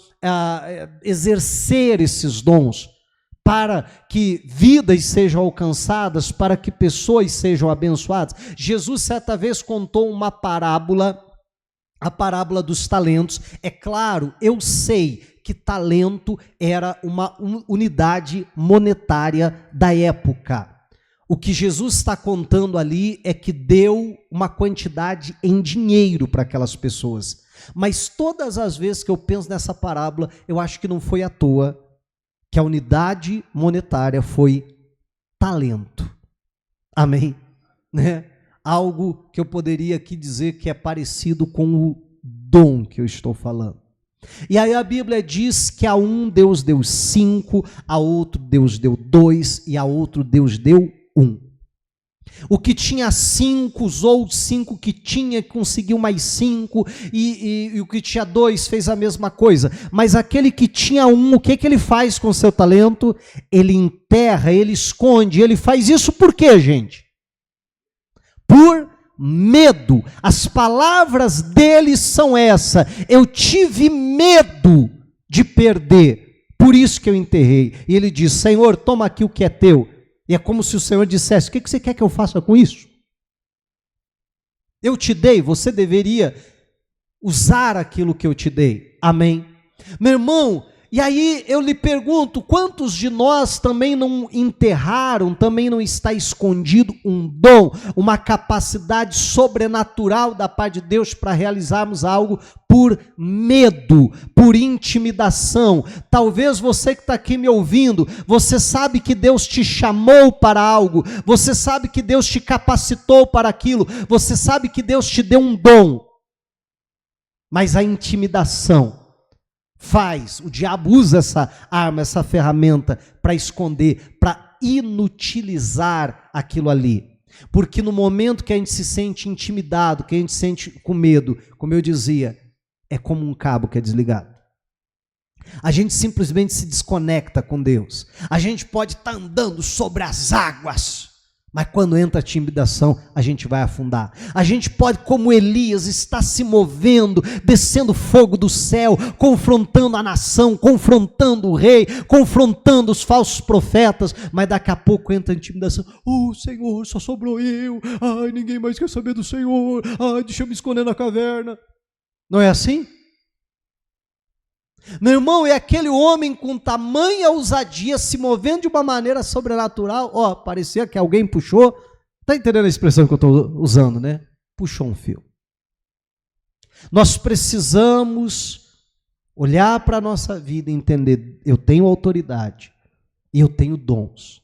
exercer esses dons para que vidas sejam alcançadas, para que pessoas sejam abençoadas. Jesus, certa vez, contou uma parábola, a parábola dos talentos. É claro, eu sei que talento era uma unidade monetária da época. O que Jesus está contando ali é que deu uma quantidade em dinheiro para aquelas pessoas. Mas todas as vezes que eu penso nessa parábola, eu acho que não foi à toa que a unidade monetária foi talento. Amém? Né? Algo que eu poderia aqui dizer que é parecido com o dom que eu estou falando. E aí a Bíblia diz que a um Deus deu 5, a outro Deus deu 2 e a outro Deus deu 1. O que tinha 5 usou os 5 que tinha, conseguiu mais 5, e o que tinha 2 fez a mesma coisa. Mas aquele que tinha 1, o que ele faz com o seu talento? Ele enterra, ele esconde, ele faz isso por quê, gente? Por medo. As palavras dele são essa: eu tive medo de perder, por isso que eu enterrei. E ele diz: Senhor, toma aqui o que é teu. E é como se o Senhor dissesse: o que você quer que eu faça com isso? Eu te dei, você deveria usar aquilo que eu te dei. Amém? Meu irmão, e aí eu lhe pergunto, quantos de nós também não enterraram, também não está escondido um dom, uma capacidade sobrenatural da parte de Deus para realizarmos algo por medo, por intimidação? Talvez você que está aqui me ouvindo, você sabe que Deus te chamou para algo, você sabe que Deus te capacitou para aquilo, você sabe que Deus te deu um dom, mas a intimidação o diabo usa essa arma, essa ferramenta para esconder, para inutilizar aquilo ali. Porque no momento que a gente se sente intimidado, que a gente se sente com medo, como eu dizia, é como um cabo que é desligado. A gente simplesmente se desconecta com Deus. A gente pode estar andando sobre as águas, mas quando entra a intimidação, a gente vai afundar. A gente pode, como Elias, estar se movendo, descendo fogo do céu, confrontando a nação, confrontando o rei, confrontando os falsos profetas, mas daqui a pouco entra a intimidação. Senhor, só sobrou eu. Ninguém mais quer saber do Senhor. Deixa eu me esconder na caverna. Não é assim? Meu irmão, é aquele homem com tamanha ousadia, se movendo de uma maneira sobrenatural. Parecia que alguém puxou. Está entendendo a expressão que eu estou usando, né? Puxou um fio. Nós precisamos olhar para a nossa vida e entender: eu tenho autoridade e eu tenho dons.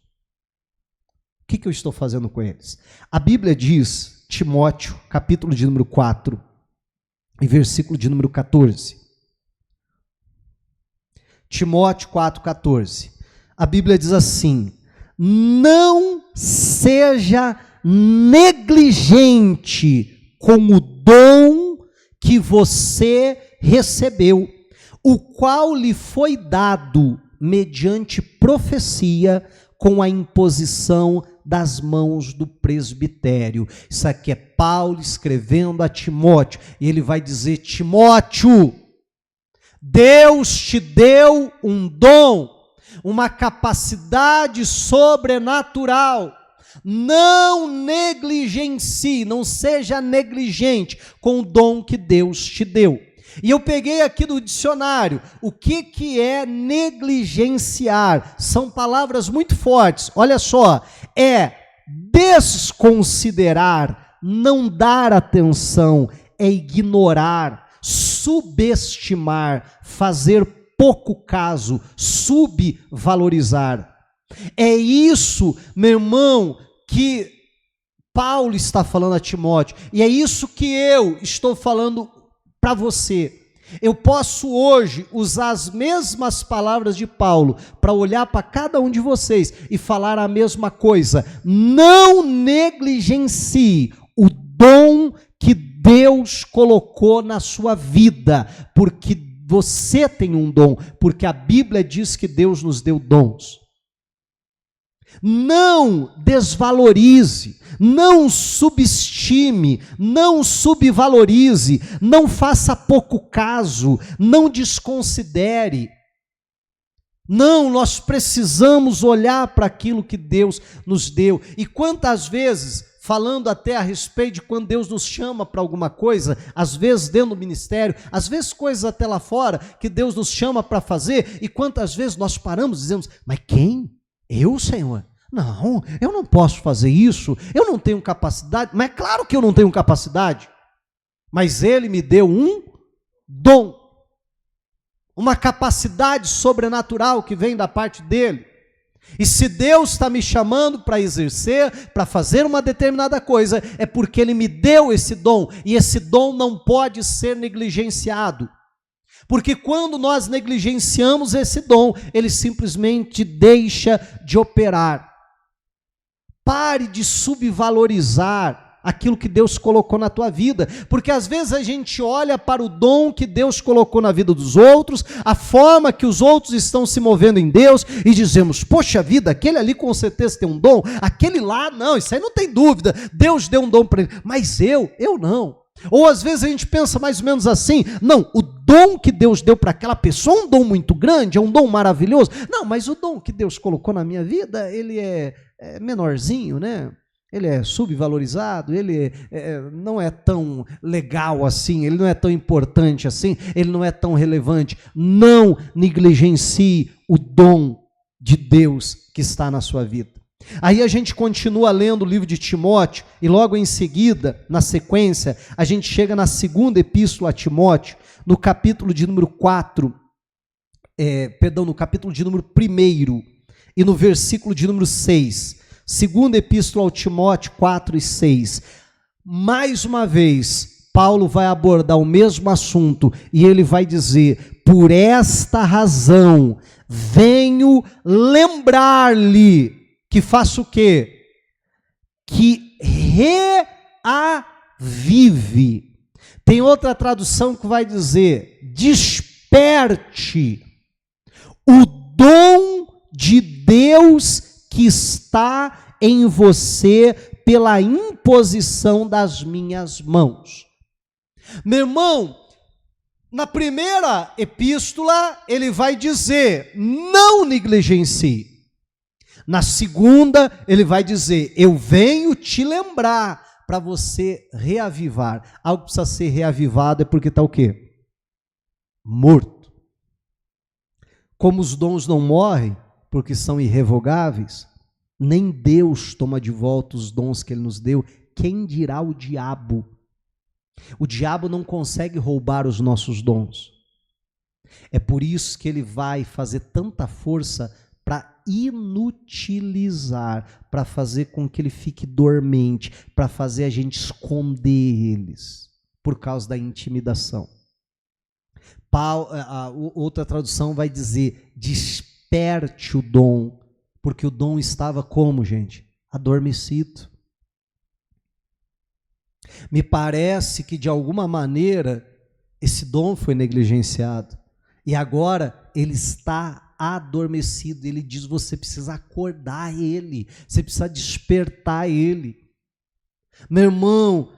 O que eu estou fazendo com eles? A Bíblia diz, Timóteo, capítulo de número 4, e versículo de número 14. Timóteo 4,14, a Bíblia diz assim: não seja negligente com o dom que você recebeu, o qual lhe foi dado mediante profecia com a imposição das mãos do presbitério. Isso aqui é Paulo escrevendo a Timóteo, e ele vai dizer: Timóteo, Deus te deu um dom, uma capacidade sobrenatural. Não negligencie, não seja negligente com o dom que Deus te deu. E eu peguei aqui do dicionário, o que é negligenciar? São palavras muito fortes, olha só, é desconsiderar, não dar atenção, é ignorar, subestimar, fazer pouco caso, subvalorizar. É isso, meu irmão, que Paulo está falando a Timóteo, e é isso que eu estou falando para você. Eu posso hoje usar as mesmas palavras de Paulo para olhar para cada um de vocês e falar a mesma coisa. Não negligencie o dom que Deus colocou na sua vida, porque você tem um dom, porque a Bíblia diz que Deus nos deu dons. Não desvalorize, não subestime, não subvalorize, não faça pouco caso, não desconsidere. Não, nós precisamos olhar para aquilo que Deus nos deu. E quantas vezes, falando até a respeito de quando Deus nos chama para alguma coisa, às vezes dentro do ministério, às vezes coisas até lá fora, que Deus nos chama para fazer, e quantas vezes nós paramos e dizemos, mas quem? Eu, Senhor? Não, eu não posso fazer isso, eu não tenho capacidade. Mas é claro que eu não tenho capacidade, mas Ele me deu um dom, uma capacidade sobrenatural que vem da parte dEle. E se Deus está me chamando para exercer, para fazer uma determinada coisa, é porque Ele me deu esse dom, e esse dom não pode ser negligenciado. Porque quando nós negligenciamos esse dom, ele simplesmente deixa de operar. Pare de subvalorizar aquilo que Deus colocou na tua vida, porque às vezes a gente olha para o dom que Deus colocou na vida dos outros, a forma que os outros estão se movendo em Deus, e dizemos, poxa vida, aquele ali com certeza tem um dom, aquele lá não, isso aí não tem dúvida, Deus deu um dom para ele, mas eu não. Ou às vezes a gente pensa mais ou menos assim, não, o dom que Deus deu para aquela pessoa é um dom muito grande, é um dom maravilhoso, não, mas o dom que Deus colocou na minha vida, ele é menorzinho, né? Ele é subvalorizado, ele não é tão legal assim, ele não é tão importante assim, ele não é tão relevante. Não negligencie o dom de Deus que está na sua vida. Aí a gente continua lendo o livro de Timóteo, e logo em seguida, na sequência, a gente chega na segunda epístola a Timóteo, no capítulo de número 4, no capítulo de número 1, e no versículo de número 6. Segunda epístola ao Timóteo 4 e 6. Mais uma vez, Paulo vai abordar o mesmo assunto, e ele vai dizer, por esta razão, venho lembrar-lhe, que faça o quê? Que reavive. Tem outra tradução que vai dizer, desperte o dom de Deus que está em você pela imposição das minhas mãos. Meu irmão, na primeira epístola, ele vai dizer, não negligencie. Na segunda, ele vai dizer, eu venho te lembrar para você reavivar. Algo que precisa ser reavivado é porque está o quê? Morto. Como os dons não morrem, porque são irrevogáveis, nem Deus toma de volta os dons que Ele nos deu, quem dirá o diabo? O diabo não consegue roubar os nossos dons. É por isso que ele vai fazer tanta força para inutilizar, para fazer com que ele fique dormente, para fazer a gente esconder eles, por causa da intimidação. Outra tradução vai dizer, desperte o dom, porque o dom estava como, gente? Adormecido. Me parece que de alguma maneira esse dom foi negligenciado, e agora ele está adormecido. Ele diz, você precisa acordar ele, você precisa despertar ele. Meu irmão,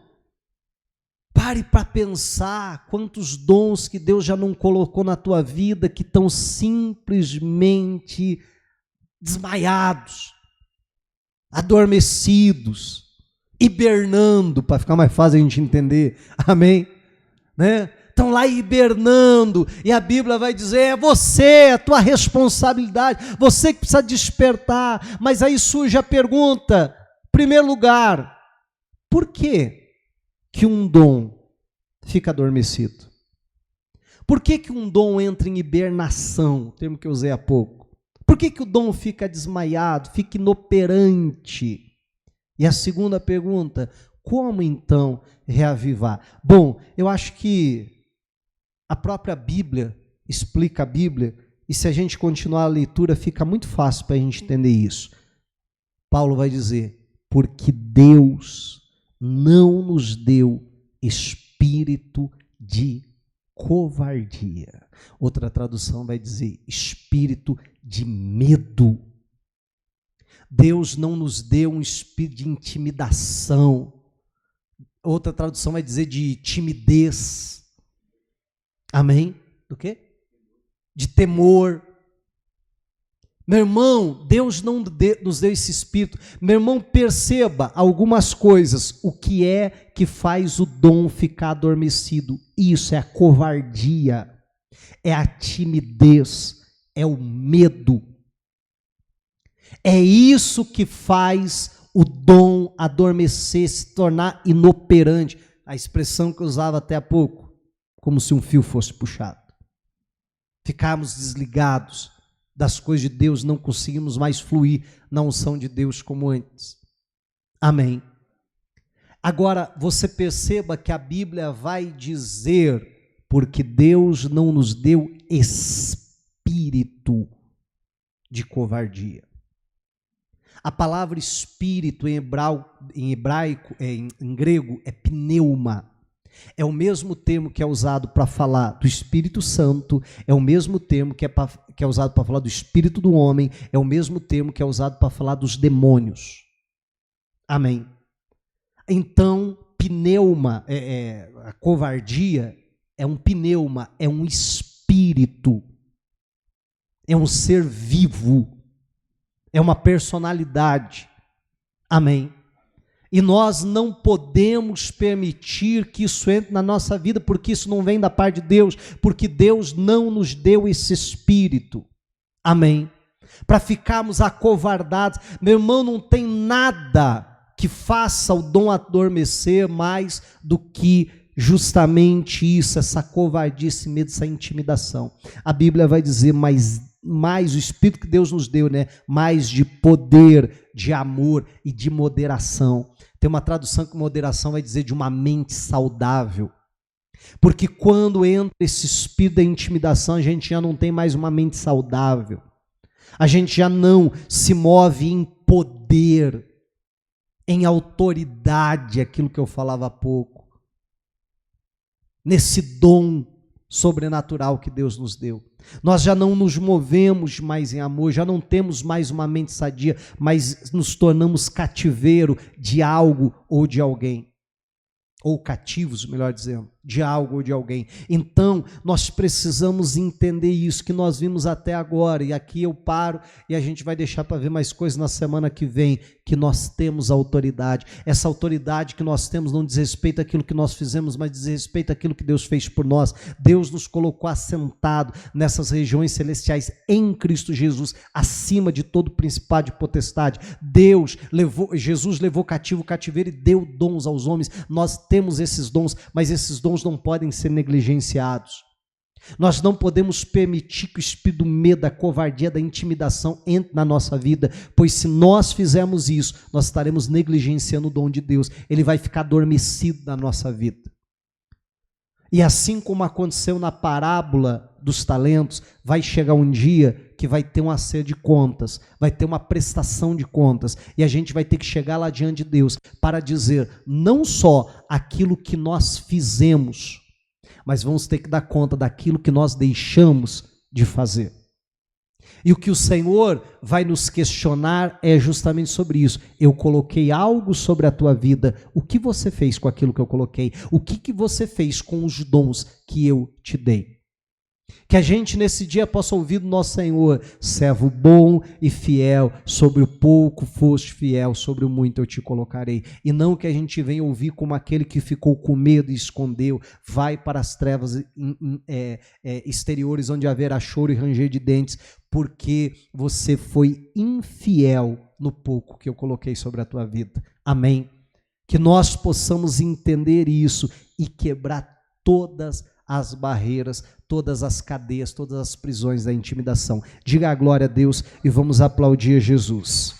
pare para pensar quantos dons que Deus já não colocou na tua vida que estão simplesmente desmaiados, adormecidos, hibernando, para ficar mais fácil a gente entender, amém? Né? Estão lá hibernando, e a Bíblia vai dizer, é você, a tua responsabilidade, você que precisa despertar. Mas aí surge a pergunta, em primeiro lugar, por que um dom fica adormecido? Por que um dom entra em hibernação, termo que eu usei há pouco? Por que o dom fica desmaiado, fica inoperante? E a segunda pergunta, como então reavivar? Bom, eu acho que a própria Bíblia explica a Bíblia, e se a gente continuar a leitura, fica muito fácil para a gente entender isso. Paulo vai dizer, porque Deus não nos deu espírito de covardia. Outra tradução vai dizer espírito de medo. Deus não nos deu um espírito de intimidação. Outra tradução vai dizer de timidez. Amém? Do quê? De temor. Meu irmão, Deus não nos deu esse espírito. Meu irmão, perceba algumas coisas. O que é que faz o dom ficar adormecido? Isso é a covardia, é a timidez, é o medo. É isso que faz o dom adormecer, se tornar inoperante. A expressão que eu usava até há pouco, como se um fio fosse puxado. Ficarmos desligados das coisas de Deus, não conseguimos mais fluir na unção de Deus como antes. Amém. Agora, você perceba que a Bíblia vai dizer, porque Deus não nos deu espírito de covardia. A palavra espírito em grego é pneuma. É o mesmo termo que é usado para falar do Espírito Santo, é o mesmo termo que é usado para falar do espírito do homem, é o mesmo termo que é usado para falar dos demônios. Amém. Então, pneuma, a covardia é um pneuma, é um espírito, é um ser vivo, é uma personalidade. Amém. E nós não podemos permitir que isso entre na nossa vida, porque isso não vem da parte de Deus, porque Deus não nos deu esse espírito. Amém? Para ficarmos acovardados. Meu irmão, não tem nada que faça o dom adormecer mais do que justamente isso, essa covardia, esse medo, essa intimidação. A Bíblia vai dizer mais o Espírito que Deus nos deu, né? Mais de poder, de amor e de moderação. Tem uma tradução que moderação vai dizer de uma mente saudável. Porque quando entra esse espírito da intimidação, a gente já não tem mais uma mente saudável. A gente já não se move em poder, em autoridade, aquilo que eu falava há pouco. Nesse dom sobrenatural que Deus nos deu. Nós já não nos movemos mais em amor, já não temos mais uma mente sadia, mas nos tornamos cativeiro de algo ou de alguém. Ou cativos, melhor dizendo, de algo ou de alguém. Então, nós precisamos entender isso que nós vimos até agora, e aqui eu paro e a gente vai deixar para ver mais coisas na semana que vem, que nós temos autoridade. Essa autoridade que nós temos não diz respeito àquilo que nós fizemos, mas diz respeito àquilo que Deus fez por nós. Deus nos colocou assentado nessas regiões celestiais em Cristo Jesus, acima de todo principado e potestade. Jesus levou cativo o cativeiro e deu dons aos homens. Nós temos esses dons, mas esses dons não podem ser negligenciados. Nós não podemos permitir que o espírito do medo, da covardia, da intimidação entre na nossa vida, pois se nós fizermos isso, nós estaremos negligenciando o dom de Deus. Ele vai ficar adormecido na nossa vida. E assim como aconteceu na parábola dos talentos, vai chegar um dia que vai ter um acerto de contas, vai ter uma prestação de contas, e a gente vai ter que chegar lá diante de Deus para dizer não só aquilo que nós fizemos, mas vamos ter que dar conta daquilo que nós deixamos de fazer. E o que o Senhor vai nos questionar é justamente sobre isso. Eu coloquei algo sobre a tua vida, o que você fez com aquilo que eu coloquei? O que você fez com os dons que eu te dei? Que a gente nesse dia possa ouvir do nosso Senhor: servo bom e fiel, sobre o pouco foste fiel, sobre o muito eu te colocarei. E não que a gente venha ouvir como aquele que ficou com medo e escondeu, vai para as trevas exteriores, onde haverá choro e ranger de dentes, porque você foi infiel no pouco que eu coloquei sobre a tua vida. Amém? Que nós possamos entender isso e quebrar todas as barreiras, todas as cadeias, todas as prisões da intimidação. Diga a glória a Deus e vamos aplaudir Jesus.